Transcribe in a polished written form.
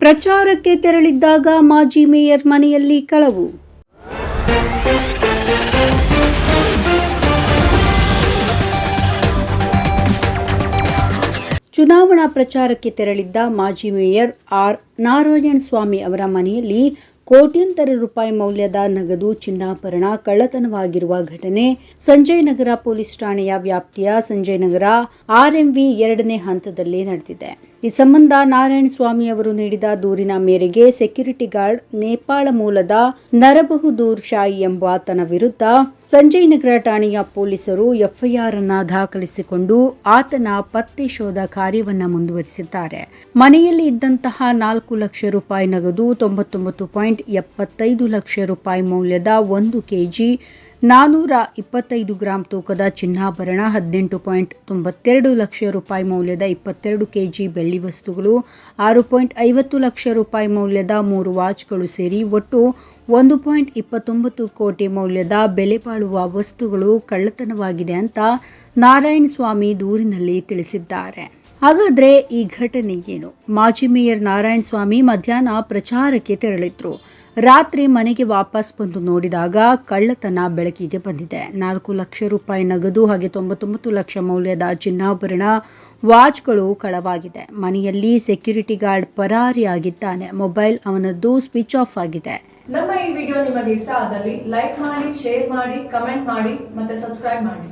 ಪ್ರಚಾರಕ್ಕೆ ತೆರಳಿದ್ದಾಗ ಮಾಜಿ ಮೇಯರ್ ಮನೆಯಲ್ಲಿ ಕಳವು. ಚುನಾವಣಾ ಪ್ರಚಾರಕ್ಕೆ ತೆರಳಿದ್ದ ಮಾಜಿ ಮೇಯರ್ ಆರ್. ನಾರಾಯಣಸ್ವಾಮಿ ಅವರ ಮನೆಯಲ್ಲಿ ಕೋಟ್ಯಂತರ ರೂಪಾಯಿ ಮೌಲ್ಯದ ನಗದು ಚಿನ್ನಾಭರಣ ಕಳ್ಳತನವಾಗಿರುವ ಘಟನೆ ಸಂಜಯನಗರ ಪೊಲೀಸ್ ಠಾಣೆಯ ವ್ಯಾಪ್ತಿಯ ಸಂಜಯನಗರ ಆರ್ಎಂವಿ 2ನೇ ಹಂತದಲ್ಲಿ ನಡೆದಿದೆ. ಈ ಸಂಬಂಧ ನಾರಾಯಣಸ್ವಾಮಿ ಅವರು ನೀಡಿದ ದೂರಿನ ಮೇರೆಗೆ ಸೆಕ್ಯೂರಿಟಿ ಗಾರ್ಡ್ ನೇಪಾಳ ಮೂಲದ ನರಬಹುದೂರ್ ಶಾಯಿ ಎಂಬಾತನ ವಿರುದ್ಧ ಸಂಜಯನಗರ ಠಾಣೆಯ ಪೊಲೀಸರು ಎಫ್ಐಆರ್ ಅನ್ನು ದಾಖಲಿಸಿಕೊಂಡು ಆತನ ಪತ್ತೆ ಶೋಧ ಕಾರ್ಯವನ್ನು ಮುಂದುವರಿಸಿದ್ದಾರೆ. ಮನೆಯಲ್ಲಿ ಇದ್ದಂತಹ 4 ಲಕ್ಷ ರೂಪಾಯಿ ನಗದು, 99.75 ಲಕ್ಷ ರೂಪಾಯಿ ಮೌಲ್ಯದ 1 ಕೆಜಿ 425 ಗ್ರಾಂ ತೂಕದ ಚಿನ್ನಾಭರಣ, 18.92 ಲಕ್ಷ ರೂಪಾಯಿ ಮೌಲ್ಯದ 22 ಕೆಜಿ ಬೆಳ್ಳಿ ವಸ್ತುಗಳು, 6.50 ಲಕ್ಷ ರೂಪಾಯಿ ಮೌಲ್ಯದ 3 ವಾಚ್ಗಳು ಸೇರಿ ಒಟ್ಟು 1.29 ಕೋಟಿ ಮೌಲ್ಯದ ಬೆಲೆ ಬಾಳುವ ವಸ್ತುಗಳು ಕಳ್ಳತನವಾಗಿದೆ ಅಂತ ನಾರಾಯಣಸ್ವಾಮಿ ದೂರಿನಲ್ಲಿ ತಿಳಿಸಿದ್ದಾರೆ. ಹಾಗಾದ್ರೆ ಈ ಘಟನೆ ಏನು? ಮಾಜಿ ಮೇಯರ್ ನಾರಾಯಣಸ್ವಾಮಿ ಮಧ್ಯಾಹ್ನ ಪ್ರಚಾರಕ್ಕೆ ತೆರಳಿದ್ರು. ರಾತ್ರಿ ಮನೆಗೆ ವಾಪಸ್ ಬಂದು ನೋಡಿದಾಗ ಕಳ್ಳತನ ಬೆಳಕಿಗೆ ಬಂದಿದೆ. 4 ಲಕ್ಷ ರೂಪಾಯಿ ನಗದು ಹಾಗೆ 99 ಲಕ್ಷ ಮೌಲ್ಯದ ಚಿನ್ನಾಭರಣ, ವಾಚ್ಗಳು ಕಳವಾಗಿದೆ. ಮನೆಯಲ್ಲಿ ಸೆಕ್ಯೂರಿಟಿ ಗಾರ್ಡ್ ಪರಾರಿಯಾಗಿದ್ದಾನೆ. ಮೊಬೈಲ್ ಅವನದ್ದು ಸ್ವಿಚ್ ಆಫ್ ಆಗಿದೆ. ನಮ್ಮ ಈ ವಿಡಿಯೋ ನಿಮಗೆ ಇಷ್ಟ ಆದಲ್ಲಿ ಲೈಕ್ ಮಾಡಿ, ಶೇರ್ ಮಾಡಿ, ಕಮೆಂಟ್ ಮಾಡಿ ಮತ್ತೆ ಸಬ್ಸ್ಕ್ರೈಬ್ ಮಾಡಿ.